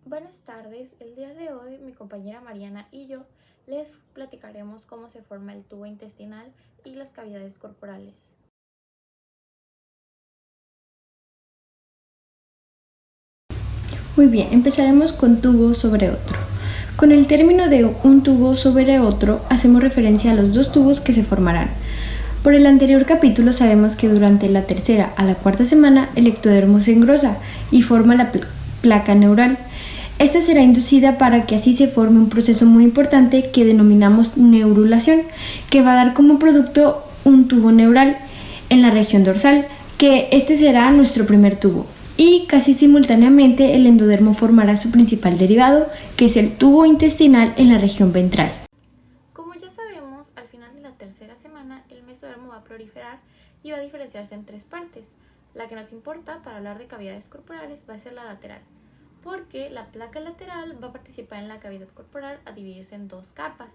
Buenas tardes, el día de hoy mi compañera Mariana y yo les platicaremos cómo se forma el tubo intestinal y las cavidades corporales. Muy bien, empezaremos con tubo sobre otro. Con el término de un tubo sobre otro, hacemos referencia a los dos tubos que se formarán. Por el anterior capítulo sabemos que durante la tercera a la cuarta semana el ectodermo se engrosa y forma la placa neural. Esta será inducida para que así se forme un proceso muy importante que denominamos neurulación, que va a dar como producto un tubo neural en la región dorsal, que este será nuestro primer tubo. Y casi simultáneamente el endodermo formará su principal derivado, que es el tubo intestinal en la región ventral. Como ya sabemos, al final de la tercera semana el mesodermo va a proliferar y va a diferenciarse en tres partes. La que nos importa para hablar de cavidades corporales va a ser la lateral, porque la placa lateral va a participar en la cavidad corporal a dividirse en dos capas.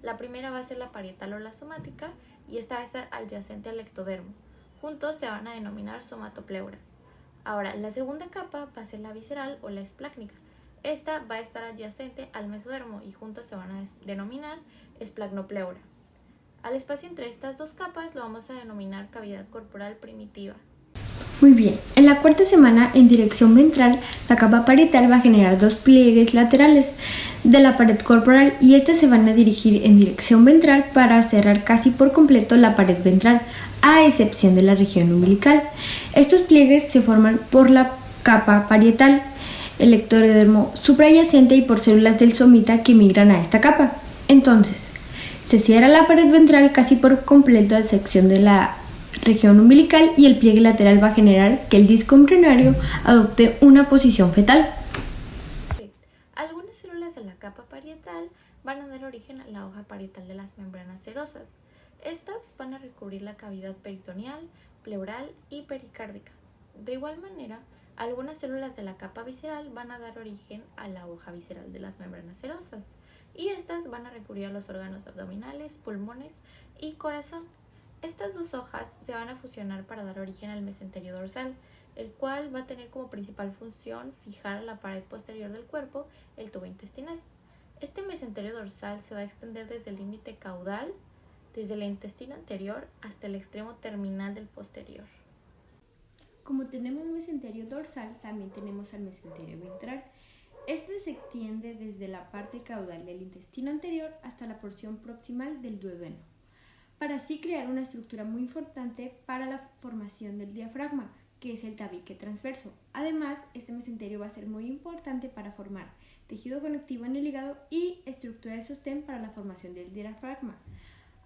La primera va a ser la parietal o la somática y esta va a estar adyacente al ectodermo. Juntos se van a denominar somatopleura. Ahora, la segunda capa va a ser la visceral o la esplácnica. Esta va a estar adyacente al mesodermo y juntos se van a denominar esplagmopleura. Al espacio entre estas dos capas lo vamos a denominar cavidad corporal primitiva. Muy bien, en la cuarta semana en dirección ventral, la capa parietal va a generar dos pliegues laterales de la pared corporal y estas se van a dirigir en dirección ventral para cerrar casi por completo la pared ventral, a excepción de la región umbilical. Estos pliegues se forman por la capa parietal, el ectodermo suprayacente y por células del somita que migran a esta capa. Entonces, se cierra la pared ventral casi por completo a excepción de la región umbilical y el pliegue lateral va a generar que el disco embrionario adopte una posición fetal. Algunas células de la capa parietal van a dar origen a la hoja parietal de las membranas serosas. Estas van a recubrir la cavidad peritoneal, pleural y pericárdica. De igual manera, algunas células de la capa visceral van a dar origen a la hoja visceral de las membranas serosas y estas van a recubrir a los órganos abdominales, pulmones y corazón. Estas dos hojas se van a fusionar para dar origen al mesenterio dorsal, el cual va a tener como principal función fijar a la pared posterior del cuerpo el tubo intestinal. Este mesenterio dorsal se va a extender desde el límite caudal, desde el intestino anterior hasta el extremo terminal del posterior. Como tenemos mesenterio dorsal, también tenemos al mesenterio ventral. Este se extiende desde la parte caudal del intestino anterior hasta la porción proximal del duodeno, para así crear una estructura muy importante para la formación del diafragma, que es el tabique transverso. Además, este mesenterio va a ser muy importante para formar tejido conectivo en el hígado y estructura de sostén para la formación del diafragma.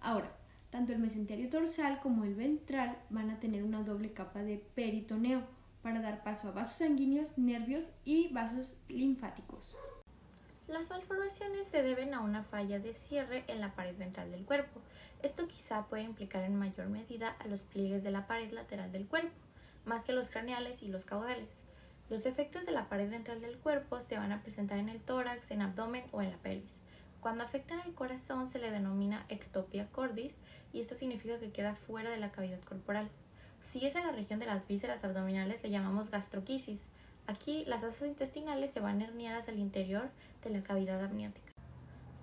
Ahora, tanto el mesenterio dorsal como el ventral van a tener una doble capa de peritoneo para dar paso a vasos sanguíneos, nervios y vasos linfáticos. Las malformaciones se deben a una falla de cierre en la pared ventral del cuerpo. Esto quizá puede implicar en mayor medida a los pliegues de la pared lateral del cuerpo, más que los craneales y los caudales. Los efectos de la pared ventral del cuerpo se van a presentar en el tórax, en abdomen o en la pelvis. Cuando afectan al corazón se le denomina ectopia cordis y esto significa que queda fuera de la cavidad corporal. Si es en la región de las vísceras abdominales le llamamos gastroquisis. Aquí las asas intestinales se van herniadas al interior de la cavidad amniótica.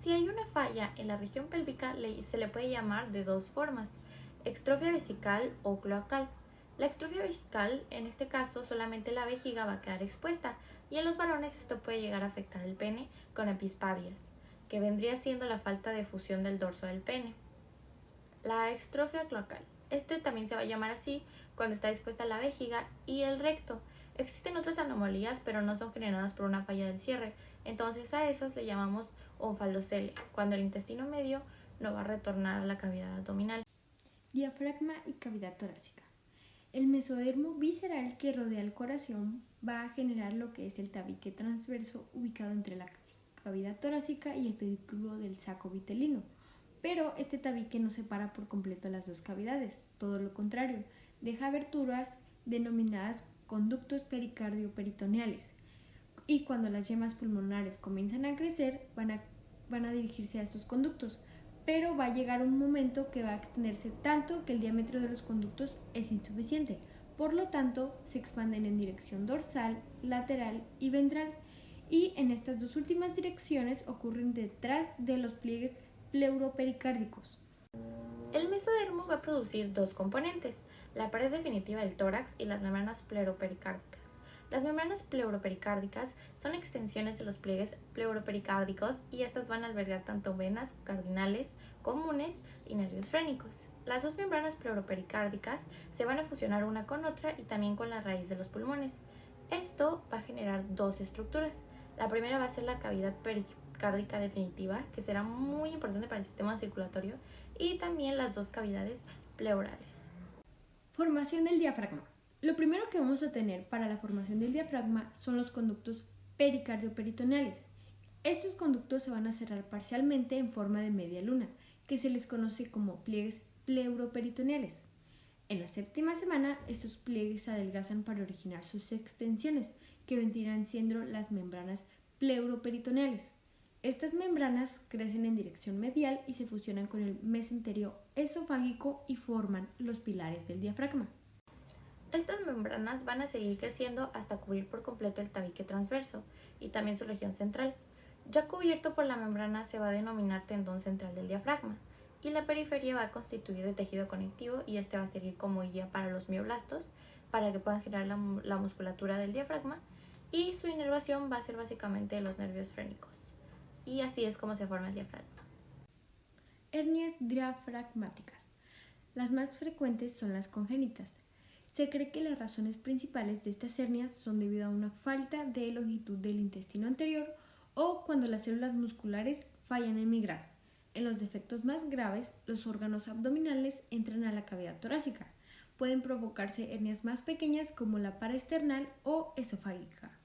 Si hay una falla en la región pélvica se le puede llamar de dos formas, extrofia vesical o cloacal. La extrofia vesical, en este caso, solamente la vejiga va a quedar expuesta y en los varones esto puede llegar a afectar el pene con epispavias, que vendría siendo la falta de fusión del dorso del pene. La extrofia cloacal, también se va a llamar así cuando está expuesta la vejiga y el recto. Existen otras anomalías, pero no son generadas por una falla del cierre, entonces a esas le llamamos onfalocele, cuando el intestino medio no va a retornar a la cavidad abdominal. Diafragma y cavidad torácica. El mesodermo visceral que rodea el corazón va a generar lo que es el tabique transverso ubicado entre la cavidad torácica y el pedúnculo del saco vitelino. Pero este tabique no separa por completo las dos cavidades, todo lo contrario, deja aberturas denominadas conductos pericardio-peritoneales. Y cuando las yemas pulmonares comienzan a crecer, van a dirigirse a estos conductos, pero va a llegar un momento que va a extenderse tanto que el diámetro de los conductos es insuficiente. Por lo tanto, se expanden en dirección dorsal, lateral y ventral y en estas dos últimas direcciones ocurren detrás de los pliegues pleuropericárdicos. El mesodermo va a producir dos componentes, la pared definitiva del tórax y las membranas pleuropericárdicas. Las membranas pleuropericárdicas son extensiones de los pliegues pleuropericárdicos y estas van a albergar tanto venas cardinales, comunes y nervios frénicos. Las dos membranas pleuropericárdicas se van a fusionar una con otra y también con la raíz de los pulmones. Esto va a generar dos estructuras. La primera va a ser la cavidad pericárdica definitiva, que será muy importante para el sistema circulatorio, y también las dos cavidades pleurales. Formación del diafragma. Lo primero que vamos a tener para la formación del diafragma son los conductos pericardioperitoneales. Estos conductos se van a cerrar parcialmente en forma de media luna, que se les conoce como pliegues pleuroperitoneales. En la séptima semana, estos pliegues se adelgazan para originar sus extensiones, que vendrán siendo las membranas pleuroperitoneales. Estas membranas crecen en dirección medial y se fusionan con el mesenterio esofágico y forman los pilares del diafragma. Estas membranas van a seguir creciendo hasta cubrir por completo el tabique transverso y también su región central. Ya cubierto por la membrana se va a denominar tendón central del diafragma y la periferia va a constituir de tejido conectivo y este va a servir como guía para los mioblastos para que puedan generar la musculatura del diafragma y su inervación va a ser básicamente los nervios frénicos. Y así es como se forma el diafragma. Hernias diafragmáticas. Las más frecuentes son las congénitas. Se cree que las razones principales de estas hernias son debido a una falta de longitud del intestino anterior o cuando las células musculares fallan en migrar. En los defectos más graves, los órganos abdominales entran a la cavidad torácica. Pueden provocarse hernias más pequeñas como la paraesternal o esofágica.